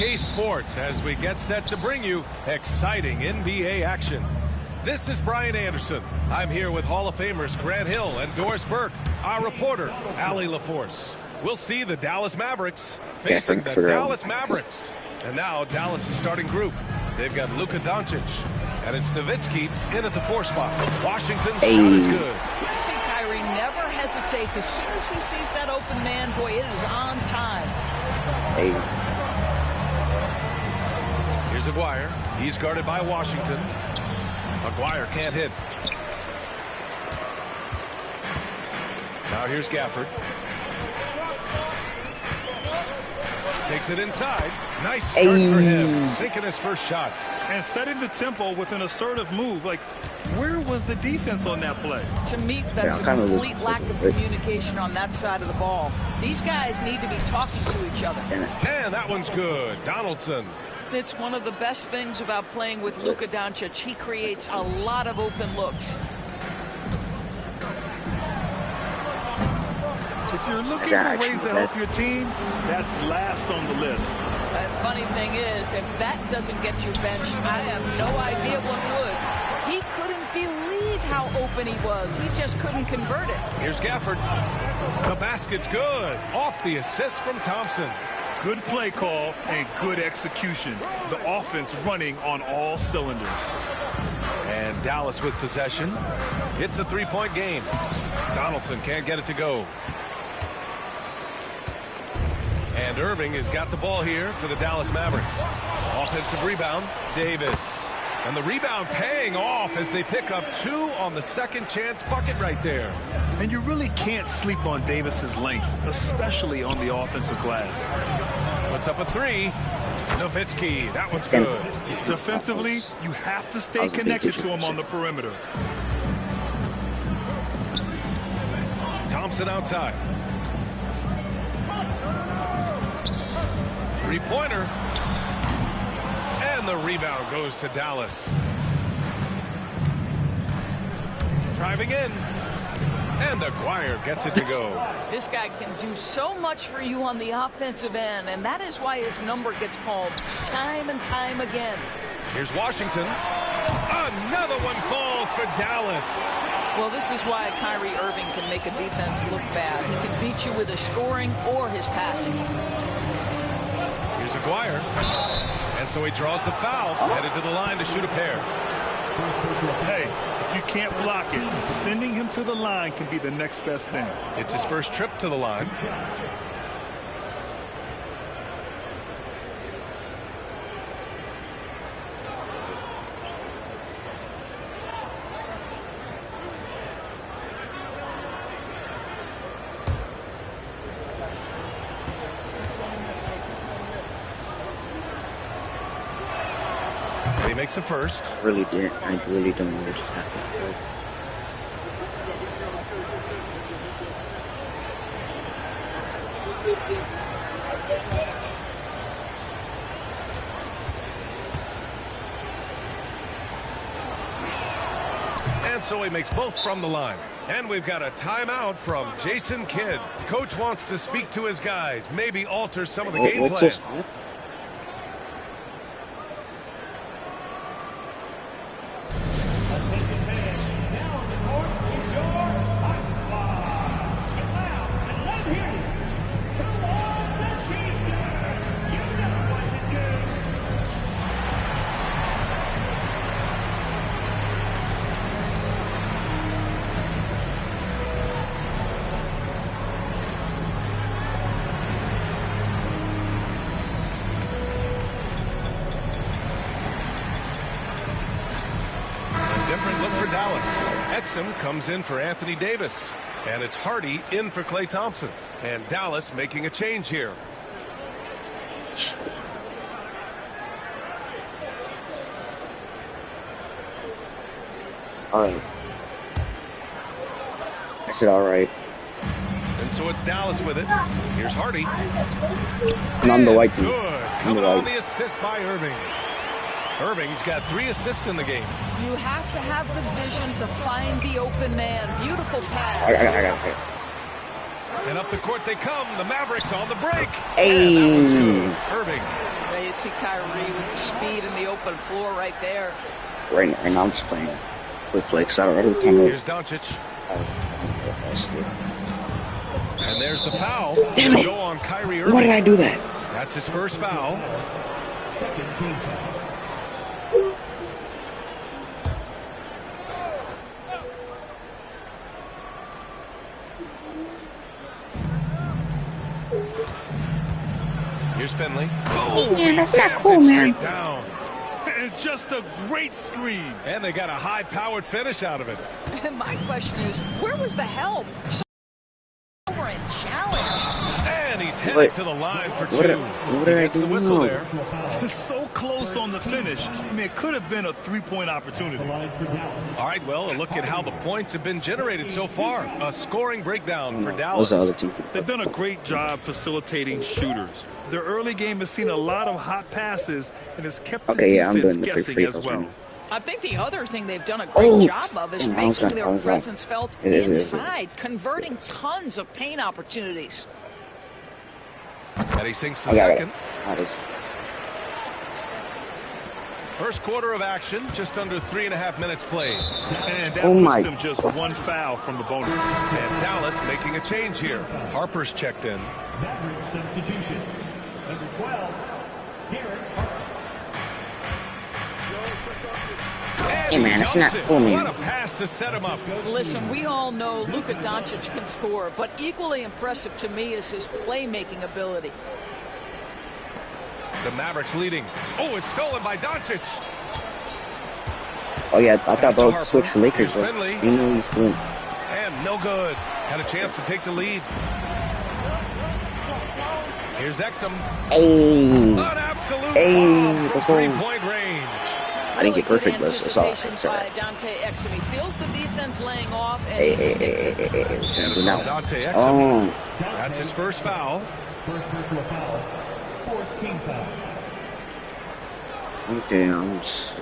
2K Sports as we get set to bring you exciting NBA action. This is Brian Anderson. I'm here with Hall of Famers Grant Hill and Doris Burke, our reporter, Allie LaForce. We'll see the Dallas Mavericks facing the Dallas Mavericks. And now Dallas' starting group. They've got Luka Doncic, and it's Nowitzki in at the 4 spot. Washington's shot is good. You see Kyrie never hesitates. As soon as he sees that open man, boy, it is on time. Here's Aguirre. He's guarded by Washington. Aguirre can't hit. Now here's Gafford. Takes it inside. Nice start for him. Sinking his first shot. And setting the tempo with an assertive move. Like, where was the defense on that play? To me, that's a complete lack of communication on that side of the ball. These guys need to be talking to each other. And that one's good. Donaldson. It's one of the best things about playing with Luka Doncic. He creates a lot of open looks. If you're looking for ways to help your team, that's last on the list. The funny thing is, if that doesn't get you benched, I have no idea what would. He couldn't believe how open he was. He just couldn't convert it. Here's Gafford. The basket's good. Off the assist from Thompson. Good play call and good execution. The offense running on all cylinders. And Dallas with possession. It's a 3-point game. Donaldson can't get it to go. And Irving has got the ball here for the Dallas Mavericks. Offensive rebound, Davis. And the rebound paying off as they pick up 2 on the second chance bucket right there. And you really can't sleep on Davis's length, especially on the offensive glass. Puts up a 3. Nowitzki, that one's good. Defensively, you have to stay connected to him on the perimeter. Thompson outside. 3-pointer. And the rebound goes to Dallas. Driving in. And Aguirre gets it to go. This guy can do so much for you on the offensive end, and that is why his number gets called time and time again. Here's Washington. Another one falls for Dallas. Well, this is why Kyrie Irving can make a defense look bad. He can beat you with his scoring or his passing. Here's Aguirre. And so he draws the foul, headed to the line to shoot a pair. Hey, if you can't block it, sending him to the line can be the next best thing. It's his first trip to the line. He makes a first. I really don't know what just happened. And so he makes both from the line. And we've got a timeout from Jason Kidd. Coach wants to speak to his guys, maybe alter some of the game plan. Different look for Dallas. Exum comes in for Anthony Davis. And it's Hardy in for Klay Thompson. And Dallas making a change here. All right. I said all right. And so it's Dallas with it. Here's Hardy. And I'm the white team. Good. Coming on the assist by Irving. Irving's got 3 assists in the game. You have to have the vision to find the open man. Beautiful pass. I got it. And up the court they come. The Mavericks on the break. Hey. And that was good. Irving There you see Kyrie with the speed and the open floor right there. Right now I'm just playing with flicks. I don't really know. Here's Doncic. And there's the foul. Damn it. Go on Kyrie Irving. Why did I do that? That's his first foul. Second team foul. Here's Finley. Yeah, that's not Jams cool, it man. straight down. And just a great screen. And they got a high-powered finish out of it. My question is, where was the help? Over and challenge. And he's headed What? to the line for What two. did He I gets do the whistle wrong? there. So close on the finish. I mean, it could have been a three-point opportunity. The line for Dallas. All right, well, a look at how the points have been generated so far. A scoring breakdown for Dallas. Those are the other two. They've done a great job facilitating shooters. Their early game has seen a lot of hot passes and has kept the Okay, yeah, I'm defense doing the three guessing free as throws well. right now. I think the other thing they've done a great Oh, job of is damn, I was making gonna- I their was wrong. presence felt It is. inside, converting tons of paint opportunities. And he sinks the I got it. second. That is. First quarter of action, just under 3.5 minutes played. And that Oh puts my. them just one foul from the bonus. And Dallas making a change here. Harper's checked in. Maverick substitution. Number 12, Derek Harper. And Hey, man, he it's not dumps it. cool, man. What a pass to set him up. Listen, we all know Luka Doncic can score, but equally impressive to me is his playmaking ability. The Mavericks leading. Oh, it's stolen by Doncic. Oh yeah, I Pass thought to about Harper. switch for Lakers. Here's But Finley. you know he's doing. And no good. Had a chance to take the lead. Here's Exum. Hey, An absolute Hey, bomb let's from go. three-point range. I didn't get Really perfect, good but it's all right. anticipation It's all by right. Dante Exum. He feels the defense laying off, and Hey, he hey, sticks hey, it. hey, hey, hey, what you And gonna do it's on now? Dante Exum. Oh, That's his first foul. First personal foul. Fourth team foul. okay, I'm just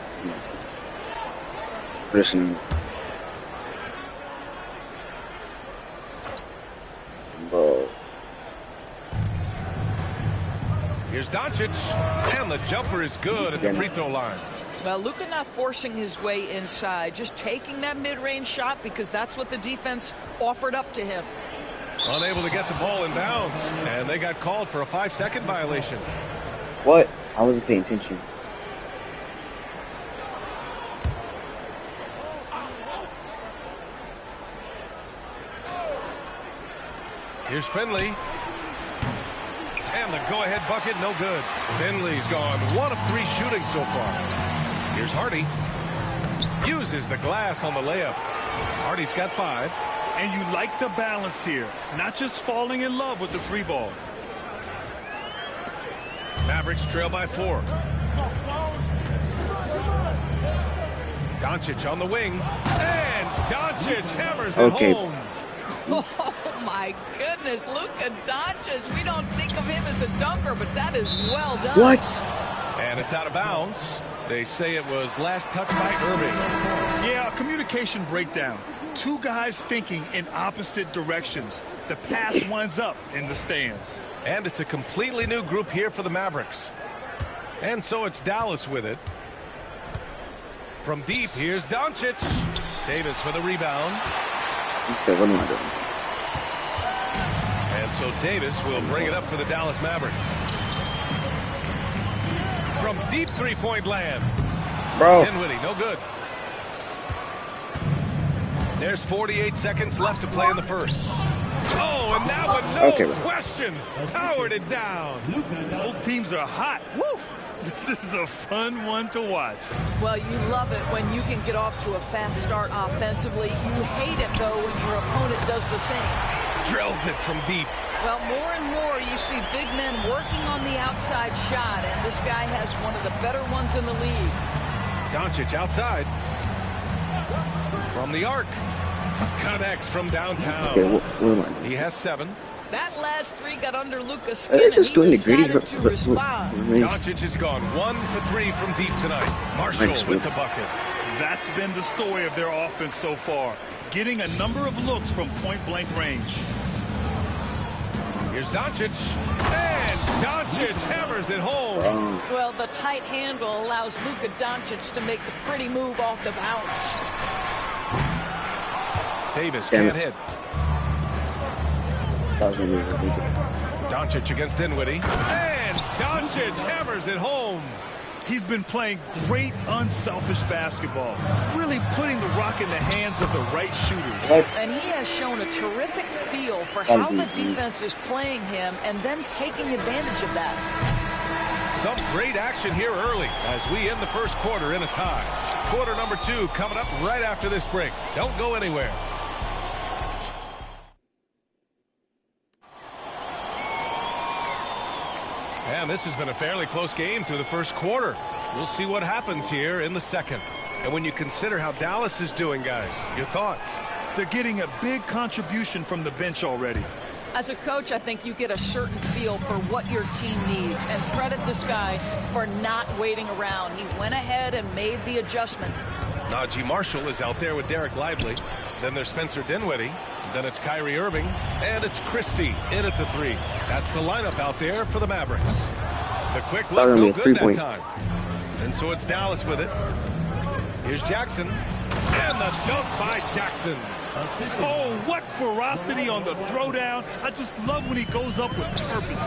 listening. Bro, Here's Doncic. And the jumper is good at the free throw line. Well, Luka not forcing his way inside, just taking that mid-range shot because that's what the defense offered up to him. Unable to get the ball in bounds. And they got called for a 5-second violation. what? I wasn't paying attention. Here's Finley. And the go-ahead bucket, no good. Finley's gone 1 of 3 shooting so far. Here's Hardy. Uses the glass on the layup. Hardy's got 5. And you like the balance here. Not just falling in love with the free ball. Mavericks trail by 4. Doncic on the wing. And Doncic hammers it Okay. home. Oh, my goodness. Luka Doncic. We don't think of him as a dunker, but that is well done. What? And it's out of bounds. They say it was last touched by Irving. Yeah, a communication breakdown. Two guys thinking in opposite directions. The pass winds up in the stands. And it's a completely new group here for the Mavericks. And so it's Dallas with it. From deep, here's Doncic. Davis with a rebound. Okay, what am I doing? And so Davis will bring it up for the Dallas Mavericks. From deep three-point land. Bro, Dinwiddie, no good. There's 48 seconds left to play in the first. Oh, and that one, no Okay. question, powered it down. Both teams are hot. Woo! This is a fun one to watch. Well, you love it when you can get off to a fast start offensively. You hate it, though, when your opponent does the same. Drills it from deep. Well, more and more you see big men working on the outside shot, and this guy has one of the better ones in the league. Doncic outside. From the arc. Connects from downtown. okay, what am I doing? He has 7. That last 3 got under Luka's Are skin, they and just he doing the gritty? decided to respond. Doncic has gone 1 for 3 from deep tonight. Marshall Thanks, with Luke. the bucket. That's been the story of their offense so far. Getting a number of looks from point-blank range. Here's Doncic. And Doncic hammers it home. Well, the tight handle allows Luka Doncic to make the pretty move off the bounce. Davis Damn can't it. hit. That was gonna be really good. Doncic against Dinwiddie. And Doncic hammers it home. He's been playing great, unselfish basketball, really putting the rock in the hands of the right shooters. What? And he has shown a terrific feel for how the defense is playing him and then taking advantage of that. Some great action here early as we end the first quarter in a tie. Quarter number 2 coming up right after this break. Don't go anywhere. And this has been a fairly close game through the first quarter. We'll see what happens here in the second. And when you consider how Dallas is doing, guys, your thoughts? They're getting a big contribution from the bench already. As a coach, I think you get a certain feel for what your team needs, and credit this guy for not waiting around. He went ahead and made the adjustment. Najee Marshall is out there with Derek Lively. Then there's Spencer Dinwiddie. Then it's Kyrie Irving. And it's Christie in at the 3. That's the lineup out there for the Mavericks. The quick look, no good that time. And so it's Dallas with it. Here's Jackson. And the dunk by Jackson. Oh, what ferocity on the throwdown. I just love when he goes up with purpose.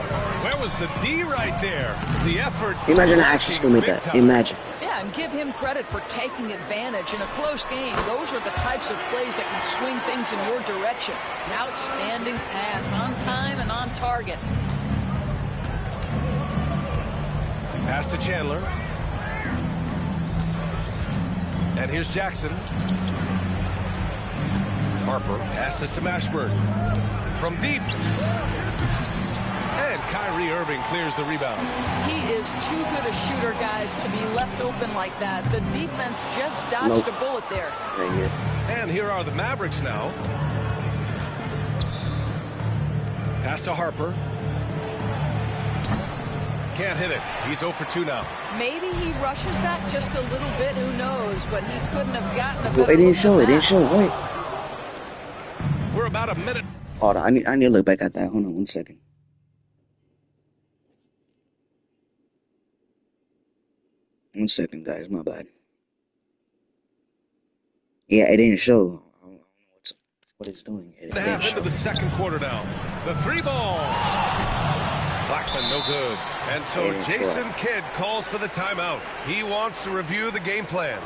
Where was the D right there? The effort. Imagine I actually still made that. Imagine. Yeah, and give him credit for taking advantage. In a close game, those are the types of plays that can swing things in your direction. An outstanding pass, on time and on target. Pass to Chandler. And here's Jackson. Harper passes to Mashburn. From deep. And Kyrie Irving clears the rebound. He is too good a shooter, guys, to be left open like that. The defense just dodged a bullet there. Right here. And here are the Mavericks now. Pass to Harper. Can't hit it. He's 0 for 2 now. Maybe he rushes that just a little bit. Who knows? But he couldn't have gotten a better Well, it didn't show. look It than didn't show. Wait. We're about a minute. Hold on. I need to look back at that. Hold on 1 second. 1 second, guys. My bad. Yeah, it didn't show. I don't know what it's doing. It And a half didn't into show. the second quarter now. The 3 ball. Blackman, no good. And so Jason Kidd calls for the timeout. He wants to review the game plan.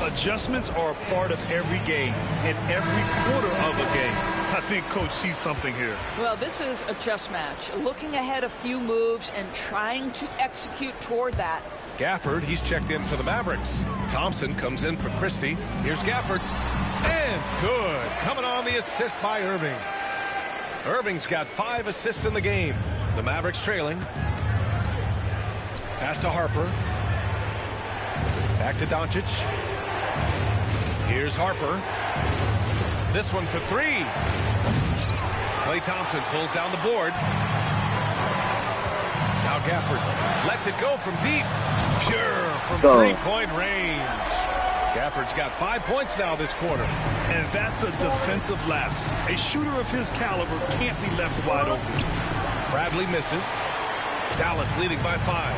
Adjustments are a part of every game and every quarter of a game. I think Coach sees something here. Well, this is a chess match. Looking ahead a few moves and trying to execute toward that. Gafford, he's checked in for the Mavericks. Thompson comes in for Christie. Here's Gafford. And good. Coming on the assist by Irving. Irving's got 5 assists in the game. The Mavericks trailing. Pass to Harper. Back to Doncic. Here's Harper. This one for 3. Klay Thompson pulls down the board. Now Gafford lets it go from deep. Pure from 3-point range. Gafford's got 5 points now this quarter. And that's a defensive lapse. A shooter of his caliber can't be left wide open. Bradley misses. Dallas leading by 5.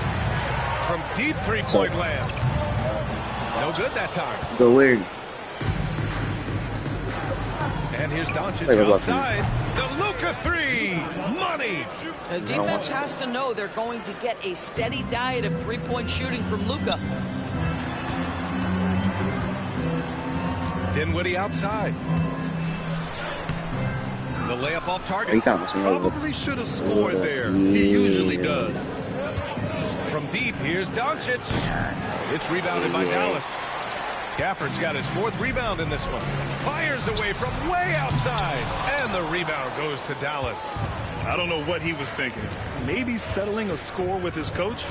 From deep 3-point land. No good that time. Go weird. And here's Doncic Wait, outside. The Luka 3. Money. The defense has to know they're going to get a steady diet of 3-point shooting from Luka. Dinwiddie outside. The layup off target. He got me. Probably should have scored there. He usually does. From deep, here's Doncic. It's rebounded by Dallas. Gafford's got his 4th rebound in this one. Fires away from way outside. And the rebound goes to Dallas. I don't know what he was thinking. Maybe settling a score with his coach?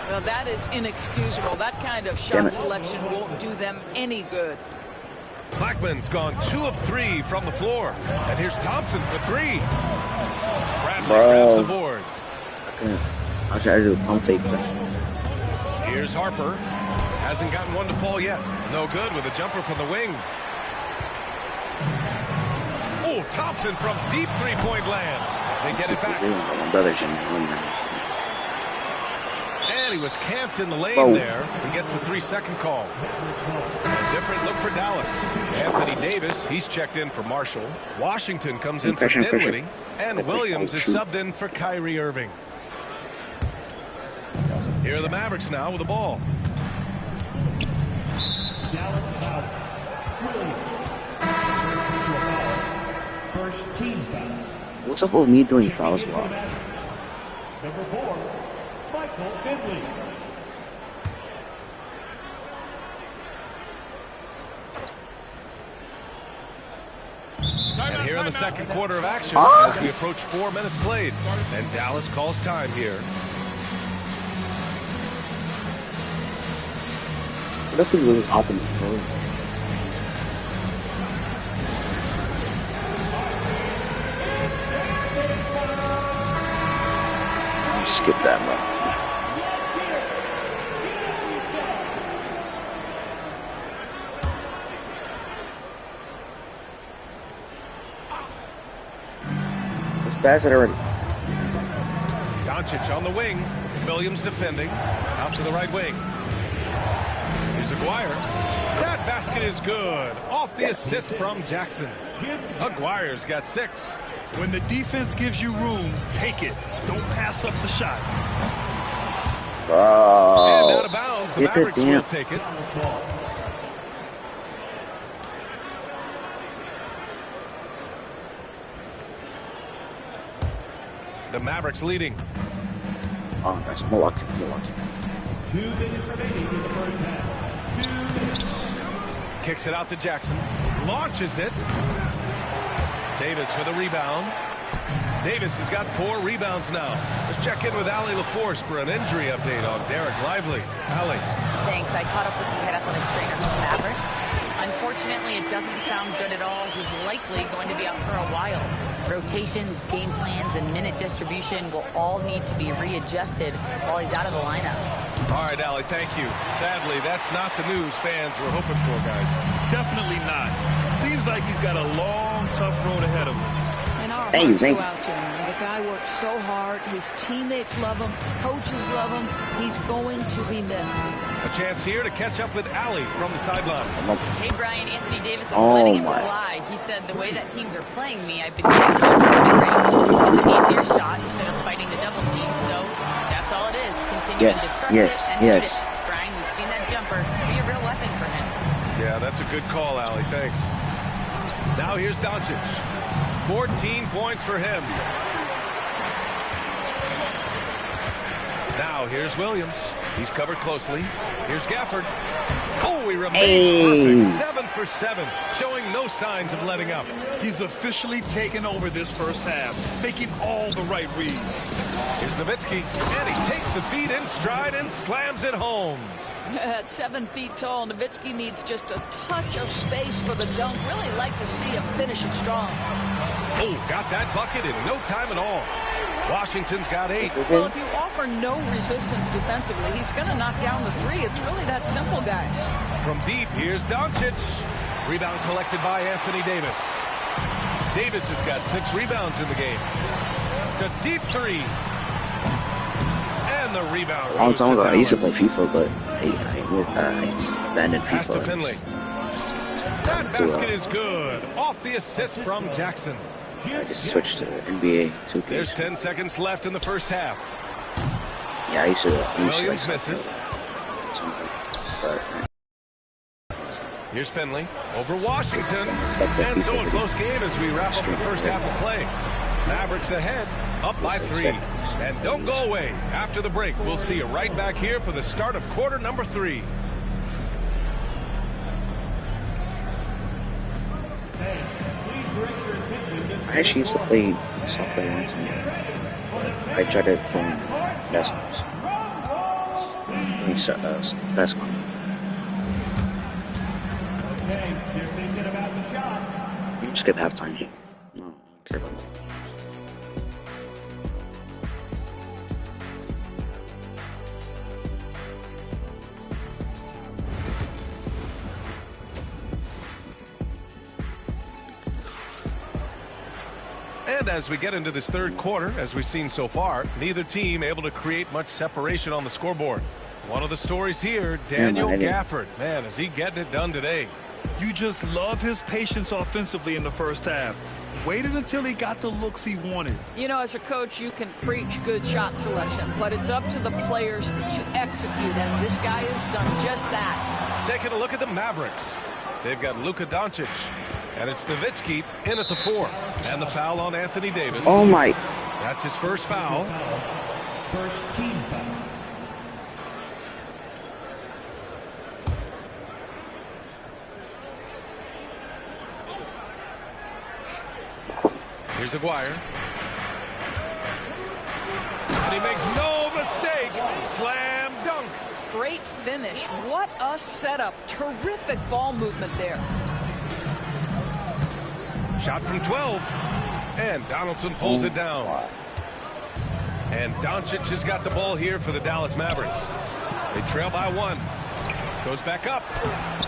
Well, that is inexcusable. That kind of shot selection won't do them any good. Blackman's gone 2 of 3 from the floor. And here's Thompson for 3. Bradley grabs the board. I'll try to do a pump fake. Here's Harper. Hasn't gotten one to fall yet. No good with a jumper from the wing. Oh, Thompson from deep 3-point land. They get it back. And he was camped in the lane Whoa. there. He gets a 3-second call. A different look for Dallas. Anthony Davis, he's checked in for Marshall. Washington comes in for Pressure. Dinwiddie. And Williams is subbed in for Kyrie Irving. Here are the Mavericks now with the ball. Dallas foul. Williams. First team foul. What's up with me doing fouls a lot? Number 4, Michael Finley. And here in the second quarter of action as we approach 4 minutes played. And Dallas calls time here. Nothing really happened. Skip that one. It's bad that already. Doncic on the wing. Williams defending. Out to the right wing. Here's Aguirre. That basket is good. Off the assist from Jackson. Aguirre's got 6. When the defense gives you room, take it. Don't pass up the shot. And out of Bro. bounds. The Get the Mavericks will damn- take it. The Mavericks leading. Oh, that's Milwaukee. 2 minutes remaining in the first half. Kicks it out to Jackson. Launches it. Davis with a rebound. Davis has got 4 rebounds now. Let's check in with Allie LaForce for an injury update on Derek Lively. Allie. Thanks. I caught up with the head athletics trainer for the Mavericks. Unfortunately, it doesn't sound good at all. He's likely going to be out for a while. Rotations, game plans, and minute distribution will all need to be readjusted while he's out of the lineup. All right, Allie, thank you. Sadly, that's not the news fans were hoping for, guys. Definitely not. Seems like he's got a long, tough road ahead of him. And our Thank you, hearts thank go you. out to him. The guy works so hard. His teammates love him. Coaches love him. He's going to be missed. A chance here to catch up with Allie from the sideline. Hey, Brian, Anthony Davis is Oh, letting him my. fly. He said, the way that teams are playing me, I've been getting shoved to the mid-range. It's an easier shot instead of fighting the double team, so that's all it is. Continuing Yes, to trust yes, it and yes. shoot it. Brian, we've seen that jumper be a real weapon for him. Yeah, that's a good call, Allie. Thanks. Now here's Doncic. 14 points for him. Now here's Williams. He's covered closely. Here's Gafford. Oh, he remains Hey. perfect. 7 for 7, showing no signs of letting up. He's officially taken over this first half, making all the right reads. Here's Nowitzki, and he takes the feed in stride and slams it home. At 7 feet tall, Nowitzki needs just a touch of space for the dunk. Really like to see him finish it strong. Oh, got that bucket in no time at all. Washington's got 8. Well, if you offer no resistance defensively, he's going to knock down the 3. It's really that simple, guys. From deep, here's Doncic. Rebound collected by Anthony Davis. Davis has got 6 rebounds in the game. The deep 3. And the rebound A long goes time to ago, I used to play Dallas. FIFA, but I just abandoned Pass to FIFA. Finley. That basket is good. Off the assist from Jackson. I just switched to NBA 2K. There's 10 seconds left in the first half. Yeah, I used to like Williams soccer, misses. but Here's Finley over Washington. Expect that And so a FIFA close game as we wrap up the first half of play. Mavericks ahead, up by 3. And don't go away. After the break, we'll see you right back here for the start of quarter number 3. I actually used to play soccer once. I tried to play basketball. Basketball. Okay, they're thinking about the shot. You can skip halftime. No, I don't care about that. And as we get into this third quarter, as we've seen so far, neither team able to create much separation on the scoreboard. One of the stories here, Daniel Gafford. Man, is he getting it done today? You just love his patience offensively in the first half. Waited until he got the looks he wanted. You know, as a coach, you can preach good shot selection, but it's up to the players to execute, and this guy has done just that. Taking a look at the Mavericks. They've got Luka Doncic, and it's Nowitzki in at the 4. And the foul on Anthony Davis. Oh, my. That's his first foul. First team foul. Here's Aguirre. And he makes no mistake. Slam dunk. Great finish. What a setup. Terrific ball movement there. Shot from 12. And Donaldson pulls it down. And Doncic has got the ball here for the Dallas Mavericks. They trail by 1. Goes back up.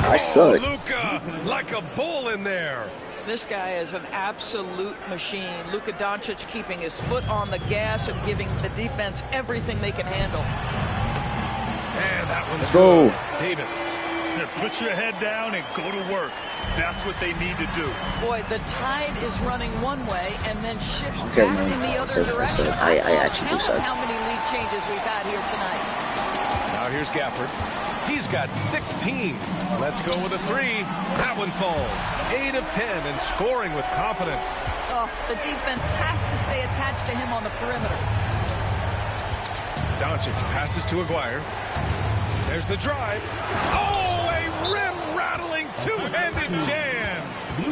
I suck. Luka, like a bull in there. This guy is an absolute machine. Luka Doncic keeping his foot on the gas and giving the defense everything they can handle. And that one's Let's go. good. Davis. Now put your head down and go to work. That's what they need to do. Boy, the tide is running one way and then shifts Okay, back man. in the other So direction. I actually do Count suck. how many lead changes we've had here tonight. Now here's Gafford. He's got 16. Let's go with a 3. That one falls. 8 of 10 and scoring with confidence. Oh, the defense has to stay attached to him on the perimeter. Doncic passes to Aguirre. There's the drive. Oh, a rim-rattling two-handed jam.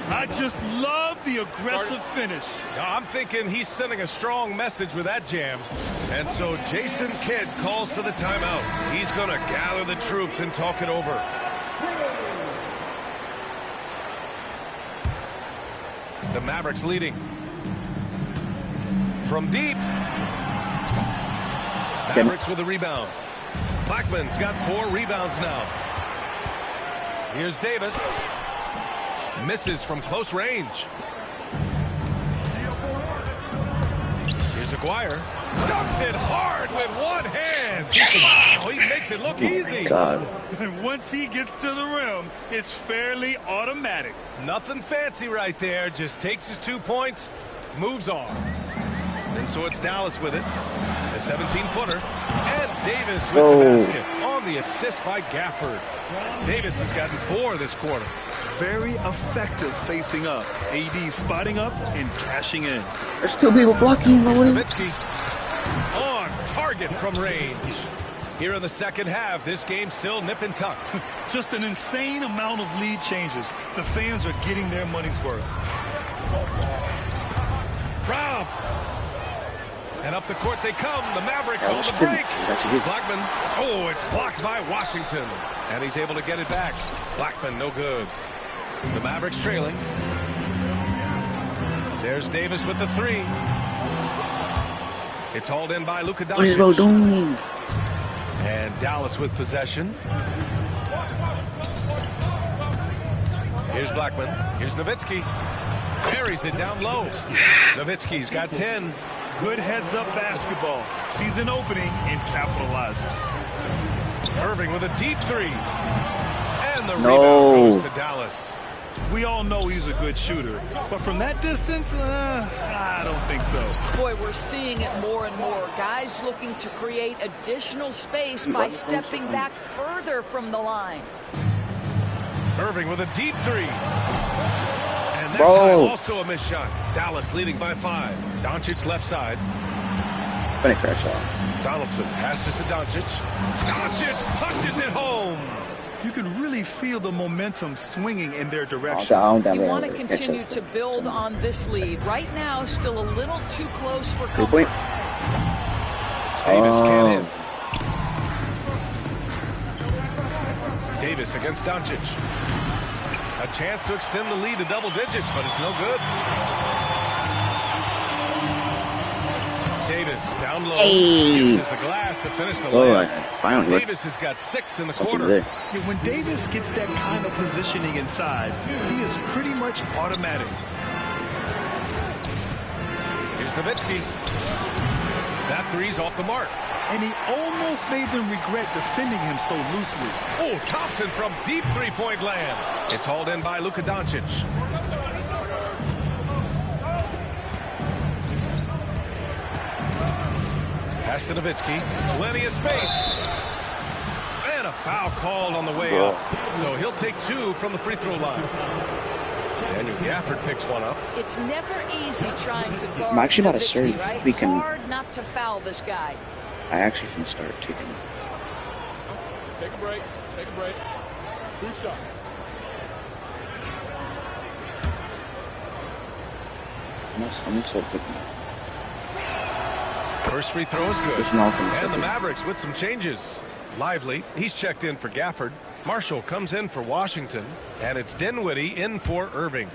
I just love the aggressive finish. I'm thinking he's sending a strong message with that jam. And so Jason Kidd calls for the timeout. He's going to gather the troops and talk it over. The Mavericks leading. From deep. Mavericks with a rebound. Blackman's got 4 rebounds now. Here's Davis. Misses from close range. Here's Aguirre. Dunks it hard with one hand. Wow, he makes it look easy. God. And once he gets to the rim, it's fairly automatic. Nothing fancy right there. Just takes his 2 points, moves on. And so it's Dallas with it. The 17-footer. And Davis with the basket on the assist by Gafford. Davis has gotten 4 this quarter. Very effective facing up. AD spotting up and cashing in. There's still people blocking. Nowitzki on target from range. Here in the second half, this game's still nip and tuck. Just an insane amount of lead changes. The fans are getting their money's worth. Robbed. And up the court they come. The Mavericks That on was the good. break. That's good. Blackman. Oh, it's blocked by Washington. And he's able to get it back. Blackman, no good. The Mavericks trailing. There's Davis with the 3. It's hauled in by Luka What is bro Doncic. doing? And Dallas with possession. Here's Blackman. Here's Nowitzki. Buries it down low. Nowitzki's got 10. Good heads-up basketball. Sees an opening and capitalizes. Irving with a deep 3. And the No. rebound goes to Dallas. We all know he's a good shooter, but from that distance, I don't think so. Boy, we're seeing it more and more. Guys looking to create additional space by stepping back further from the line. Irving with a deep 3. And that Bro. time also a missed shot. Dallas leading by 5. Doncic left side. Funny crash shot. Donaldson passes to Doncic. Doncic punches it home. You can really feel the momentum swinging in their direction. You want to continue to build on this lead. Right now, still a little too close for comfort. Point. Davis can't hit. Davis against Doncic. A chance to extend the lead to double digits, but it's no good. Davis down low. Hey. Uses the glass to finish the Oh, layup. finally. Davis has got 6 in the Something quarter. there. Yeah, when Davis gets that kind of positioning inside, he is pretty much automatic. Nowitzki. That three's off the mark. And he almost made them regret defending him so loosely. Oh, Thompson from deep three-point land. It's hauled in by Luka Doncic. Pass to Nowitzki. Plenty of space. And a foul called on the way up. So he'll take 2 from the free throw line. Daniel Gafford picks one up. It's never easy trying to guard I'm actually about to Nowitzki, serve. right? We can. Hard not to foul this guy. I actually can start taking. Take a break. Take a break. 2 shots. I'm still taking. First free throw is good. It's an awesome And the second. Mavericks with some changes. Lively, he's checked in for Gafford. Marshall comes in for Washington. And it's Dinwiddie in for Irving.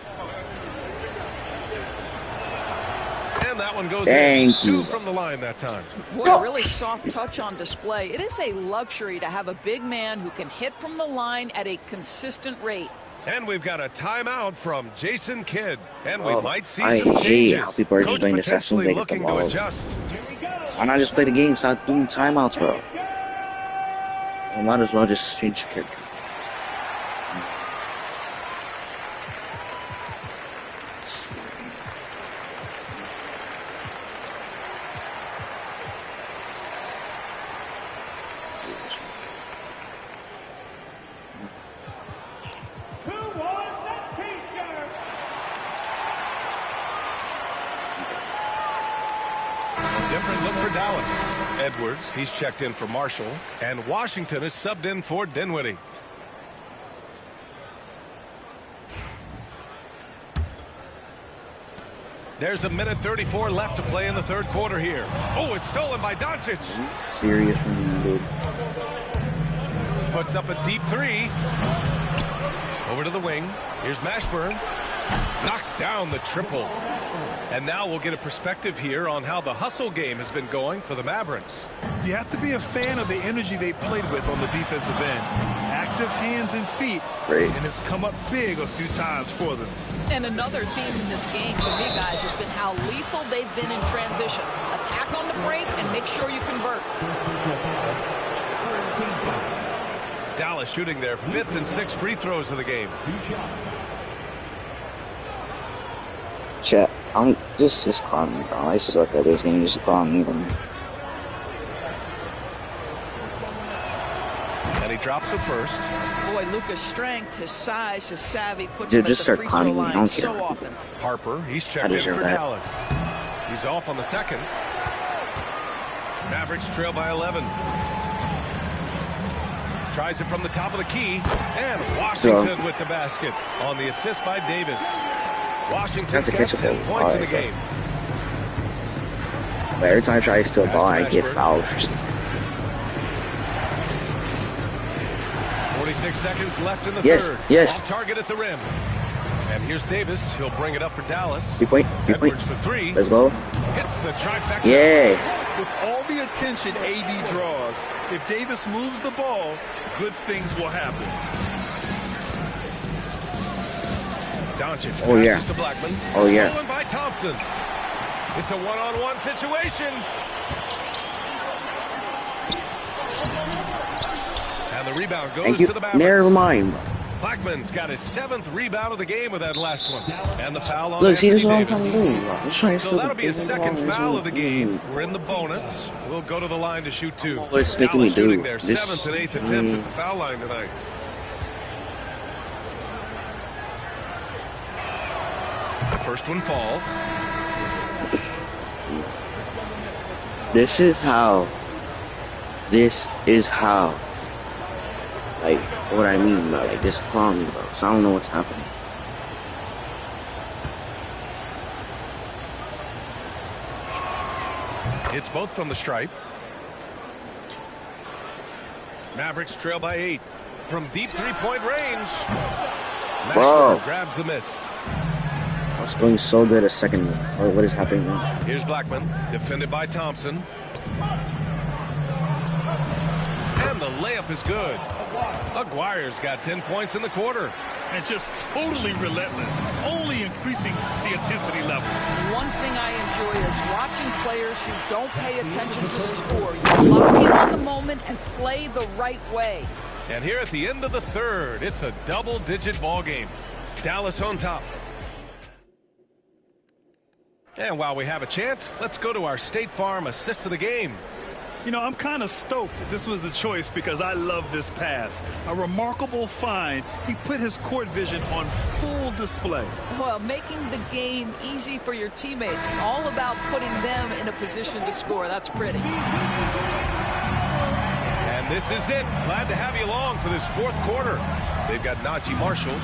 And that one goes in. 2 from the line that time. What a really soft touch on display. It is a luxury to have a big man who can hit from the line at a consistent rate. And we've got a timeout from Jason Kidd. And we might see I some hate changes. how people are just Coach doing this as soon as potentially they get the looking to ball. adjust. Why not just play the game? Stop doing timeouts, bro. I might as well just change character. Who wants a t-shirt? Different look for Dallas. Edwards, he's checked in for Marshall. And Washington is subbed in for Dinwiddie. There's 1:34 left to play in the third quarter here. Oh, it's stolen by Doncic. Serious one, dude. Puts up a deep 3. Over to the wing. Here's Mashburn. Knocks down the triple. And now we'll get a perspective here on how the hustle game has been going for the Mavericks. You have to be a fan of the energy they played with on the defensive end. Active hands and feet. Great. And it's come up big a few times for them. And another theme in this game to me, guys, has been how lethal they've been in transition. Attack on the break and make sure you convert. Dallas shooting their 5th and 6th free throws of the game. Chat, just clown me, bro. I suck at this game. Just clown me, bro. And he drops it first. Boy, Luka's strength, his size, his savvy puts Dude, him at just the start free throw clowning me. I line don't so care. often. Harper, he's checked in deserve for that. Dallas. He's off on the second. Mavericks trail by 11. Tries it from the top of the key. And Washington with the basket on the assist by Davis. Washington's That's a got catch-up 10 ball. points in the Alright, game. But every time I try to steal a ball, I get Mashburn. fouled for something. 46 seconds left in the Yes, third. yes. Off target at the rim. And here's Davis. He'll bring it up for Dallas. 3-point. Edwards for 3. Let's go. Hits the trifecta. Yes. With all the attention AD draws, if Davis moves the ball, good things will happen. Doncic Oh, passes yeah. to Blackman. Oh, yeah. Stolen by Thompson. It's a one-on-one situation. And the rebound goes Thank you. to the Mavericks. Never mind, bro. Blackman's got his 7th rebound of the game with that last one. And the foul on Look, see, this is Anthony what I'm Davis. trying to do, bro. I'm just trying to So steal that'll the be a ball. second This foul is of the what- game. We're in the bonus. We'll go to the line to shoot 2. what it's making me Dallas shooting do. their This- 7th and 8th attempts at the foul line tonight. The first one falls. This is how. Like, what I mean, bro. Like, just clown me, bro. So I don't know what's happening. It's both from the stripe. Mavericks trail by 8 from deep three-point range. Whoa. Mashburn grabs the miss. I was going so good a second ago. What is happening now? Here's Blackman, defended by Thompson. And the layup is good. Aguirre's got 10 points in the quarter. and just totally relentless, only increasing the intensity level. One thing I enjoy is watching players who don't pay attention to the score. You lock in on the moment and play the right way. And here at the end of the third, it's a double-digit ball game. Dallas on top. And while we have a chance, let's go to our State Farm assist of the game. You know, I'm kind of stoked that this was a choice because I love this pass. A remarkable find. He put his court vision on full display. Well, making the game easy for your teammates. All about putting them in a position to score. That's pretty. And this is it. Glad to have you along for this fourth quarter. They've got Najee Marshall.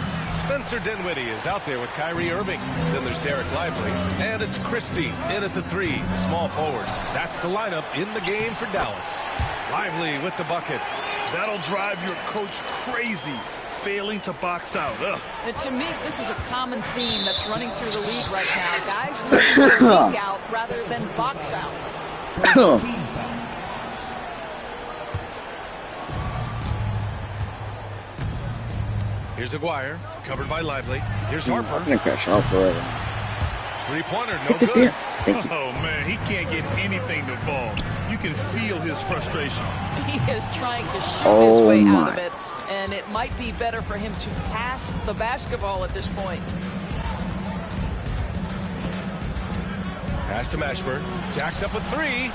Spencer Dinwiddie is out there with Kyrie Irving. Then there's Derek Lively. And it's Christie in at the three, the small forward. That's the lineup in the game for Dallas. Lively with the bucket. That'll drive your coach crazy, failing to box out. Ugh. And to me, this is a common theme that's running through the league right now. Guys looking to leak out rather than box out. Here's Aguirre, covered by Lively. Here's Harper. I'm gonna crash off forever. Three-pointer, no good. Thank you. Oh, man, he can't get anything to fall. You can feel his frustration. He is trying to shoot his way out of it, and it might be better for him to pass the basketball at this point. Pass to Mashburn. Jacks up with three.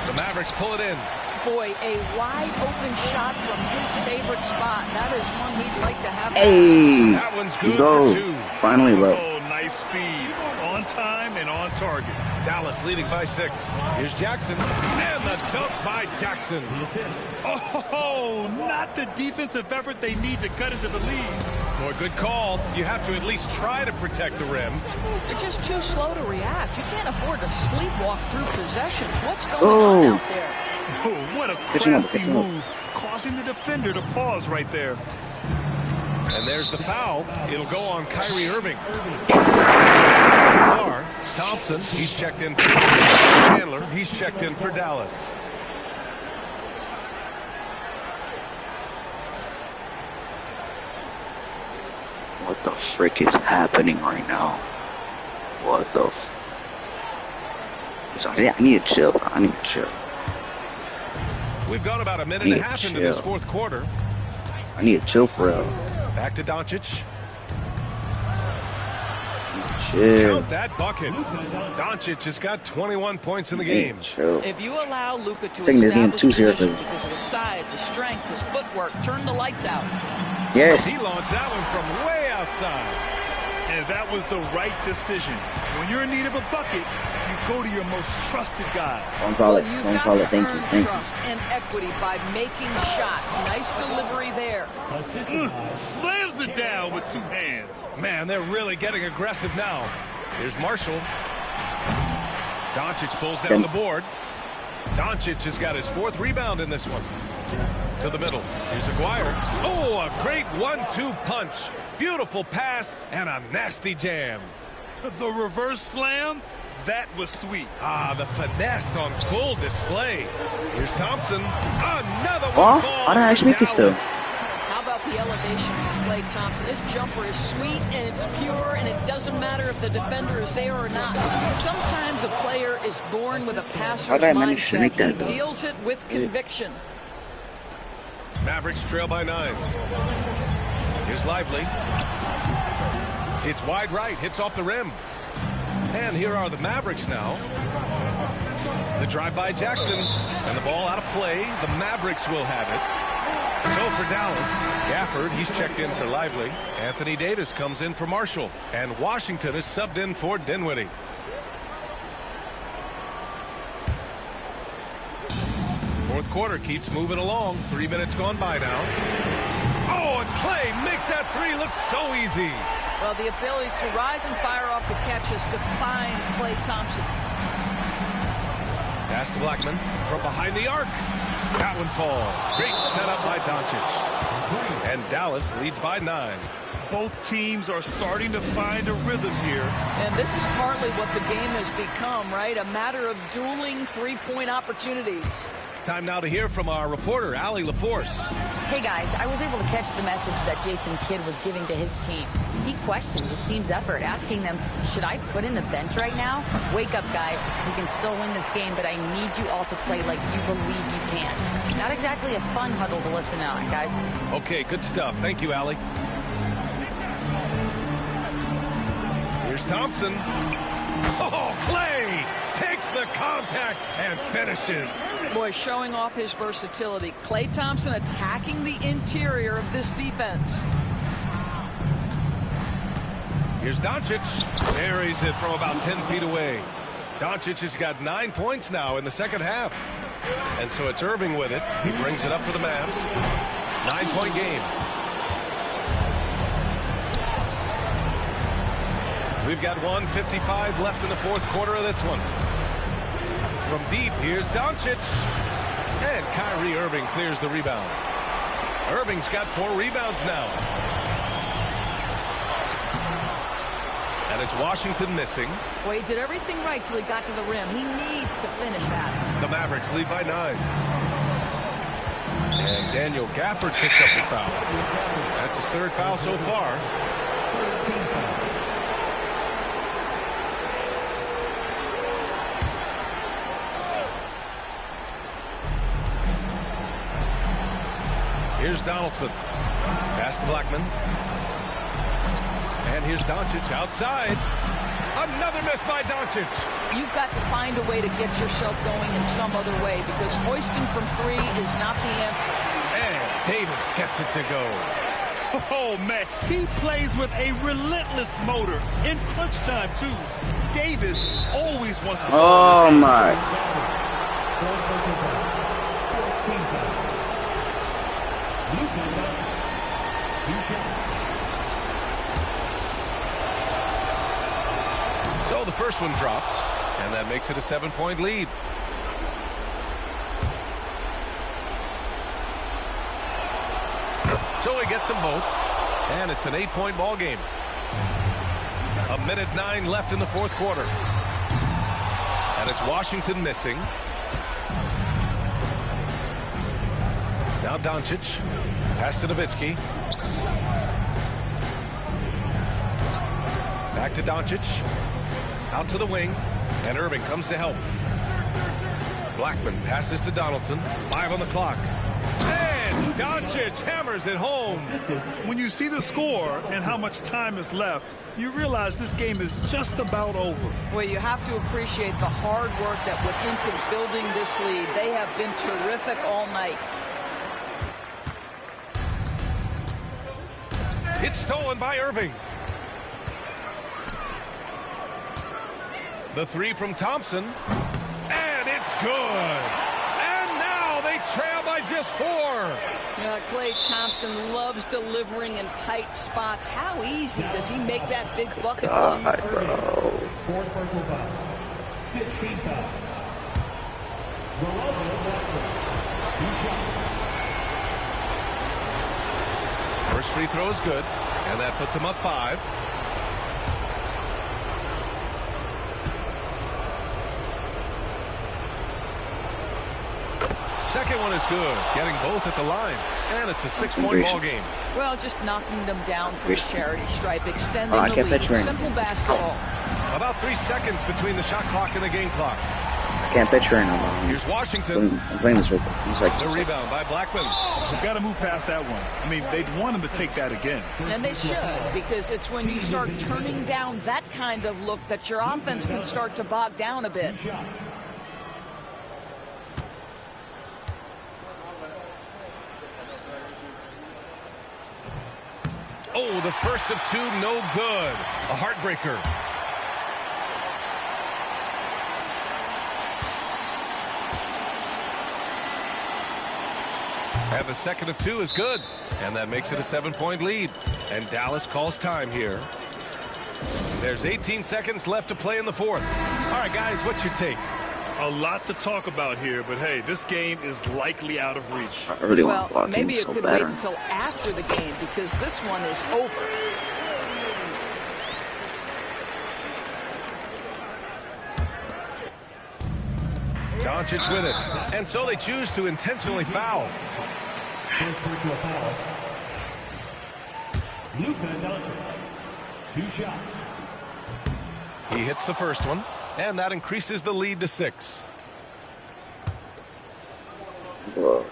The Mavericks pull it in. Boy, a wide-open shot from his favorite spot. That is one he'd like to have. Hey, That one's good let's go. for two. Finally, bro. Oh, nice feed. On time and on target. Dallas leading by 6. Here's Jackson. And the dunk by Jackson. Oh, not the defensive effort they need to cut into the lead. Boy, good call. You have to at least try to protect the rim. You're just too slow to react. You can't afford to sleepwalk through possessions. What's going on out there? Oh, what a crafty move, causing the defender to pause right there. And there's the foul. It'll go on Kyrie Irving. So far, Thompson, he's checked in for Chandler. He's checked in for Dallas. What the frick is happening right now? What the Sorry, I need to chill. I need to chill. We've gone about a minute and a half into this fourth quarter. I need to chill for real. Back to Doncic. Chill. Count that bucket. Doncic has got 21 points in the game. Chill. If you allow Luka to Taking this game establish 2-0 position because of his size, his strength, his footwork, turn the lights out. Yes. He launched that one from way outside. And that was the right decision. When you're in need of a bucket, you go to your most trusted guy. One solid. You've One got solid. to Thank you. earn Thank you. trust and equity by making shots. Nice delivery there. Slams it down with 2 hands. Man, they're really getting aggressive now. Here's Marshall. Doncic pulls down the board. Doncic has got his 4th rebound in this one. To the middle. Here's Aguirre. Oh, a great 1-2 punch. Beautiful pass and a nasty jam. The reverse slam, that was sweet. Ah, the finesse on full display. Here's Thompson. Another one. Oh, I didn't actually make it still. How about the elevation from Klay Thompson? This jumper is sweet and it's pure, and it doesn't matter if the defender is there or not. Sometimes a player is born with a passer's How did I manage to mindset. make that, He though? deals it with conviction. Mavericks trail by 9. Here's Lively. It's wide right. Hits off the rim. And here are the Mavericks now. The drive by Jackson. And the ball out of play. The Mavericks will have it. So for Dallas, Gafford, he's checked in for Lively. Anthony Davis comes in for Marshall. And Washington is subbed in for Dinwiddie. Fourth quarter keeps moving along. 3 minutes gone by now. Oh, and Klay makes that three look so easy. Well, the ability to rise and fire off the catch has defined Klay Thompson. Pass to Blackman from behind the arc. That one falls. Great setup by Doncic. And Dallas leads by 9. Both teams are starting to find a rhythm here. And this is partly what the game has become, right? A matter of dueling 3-point opportunities. Time now to hear from our reporter, Allie LaForce. Hey guys, I was able to catch the message that Jason Kidd was giving to his team. He questioned his team's effort, asking them, should I put in the bench right now? Wake up, guys. We can still win this game, but I need you all to play like you believe you can. Not exactly a fun huddle to listen on, guys. Okay, good stuff. Thank you, Allie. Here's Thompson. Oh, Clay takes the contact and finishes. Boy, showing off his versatility. Klay Thompson attacking the interior of this defense. Here's Doncic. Buries it from about 10 feet away. Doncic has got 9 points now in the second half. And so it's Irving with it. He brings it up for the Mavs. 9-point game. We've got 1:55 left in the fourth quarter of this one. From deep, here's Doncic. And Kyrie Irving clears the rebound. Irving's got 4 rebounds now. And it's Washington missing. Boy, he did everything right till he got to the rim. He needs to finish that. The Mavericks lead by 9. And Daniel Gafford picks up the foul. That's his 3rd foul so far. Here's Donaldson. Pass to Blackman. And here's Doncic outside. Another miss by Doncic. You've got to find a way to get yourself going in some other way, because hoisting from 3 is not the answer. And Davis gets it to go. Oh, man. He plays with a relentless motor in clutch time, too. Davis always wants to... Oh, my. So the first one drops, and that makes it a 7-point lead. So he gets them both, and it's an 8-point ball game. 1:09 left in the fourth quarter. And it's Washington missing. Now Doncic. Pass to Nowitzki. Back to Doncic. Out to the wing. And Irving comes to help. Blackman passes to Donaldson. 5 on the clock. And Doncic hammers it home. When you see the score and how much time is left, you realize this game is just about over. Well, you have to appreciate the hard work that went into building this lead. They have been terrific all night. It's stolen by Irving. The 3 from Thompson. And it's good. And now they trail by just 4. You know, Klay Thompson loves delivering in tight spots. How easy does he make that big bucket? God, bro. 4th personal foul. 15th foul. First free throw is good, and that puts him up 5. Second one is good, getting both at the line, and it's a 6-point ball game. Well, just knocking them down for the charity stripe, extending I the can't lead. pitch right now. Simple basketball. About 3 seconds between the shot clock and the game clock. I can't pitch right now, bro. Here's Washington. I'm playing this real quick. It's like The rebound by Blackman. We've got to move past that one. I mean, they'd want him to take that again. And they should, because it's when you start turning down that kind of look that your offense can start to bog down a bit. Oh, the first of 2, no good. A heartbreaker. And the second of 2 is good. And that makes it a 7-point lead. And Dallas calls time here. There's 18 seconds left to play in the fourth. All right, guys, what's your take? A lot to talk about here, but hey, this game is likely out of reach. I really want Well, to block maybe him it so could bad. wait until after the game, because this one is over. Doncic with it. And so they choose to intentionally foul. First personal foul. Luka Doncic. 2 shots. He hits the first one, and that increases the lead to 6. Whoa.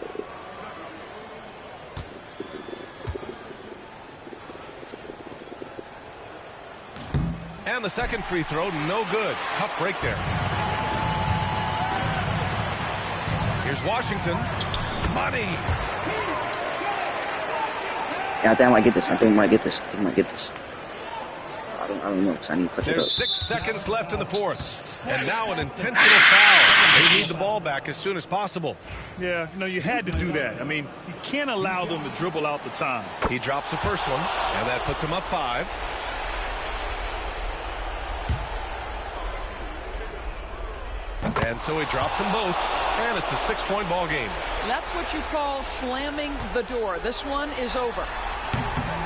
And the second free throw, no good. Tough break there. Here's Washington. Money. Yeah, I think I might get this. I might get this. I don't know, because I need to push it up. There's 6 seconds left in the fourth. And now an intentional foul. They need the ball back as soon as possible. Yeah, you had to do that. I mean, you can't allow them to dribble out the time. He drops the first one, and that puts him up 5. And so he drops them both, and it's a 6-point ball game. That's what you call slamming the door. This one is over.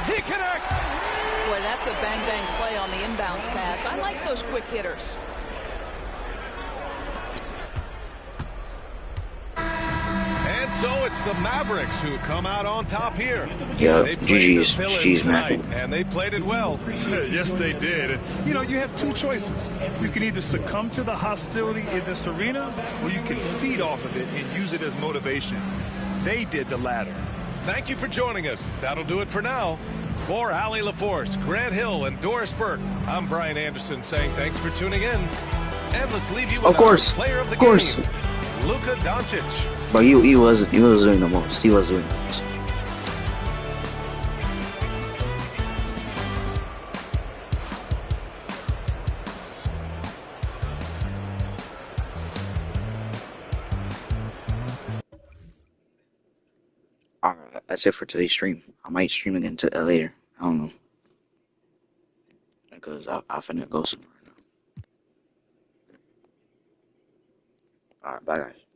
He connects! Boy, that's a bang-bang play on the inbounds pass. I like those quick hitters. And so it's the Mavericks who come out on top here. Yeah, They played the fill-in GG's, tonight, man. and they played it well. Yes, they did. And, you have 2 choices. You can either succumb to the hostility in this arena, or you can feed off of it and use it as motivation. They did the latter. Thank you for joining us. That'll do it for now. For Allie LaForce, Grant Hill, and Doris Burke, I'm Brian Anderson saying thanks for tuning in. And let's leave you with our player of the game, Luka Doncic. But he was doing the most. He was doing the most. Alright, that's it for today's stream. I might stream again later. I don't know. Because I finna go somewhere now. Alright, bye guys.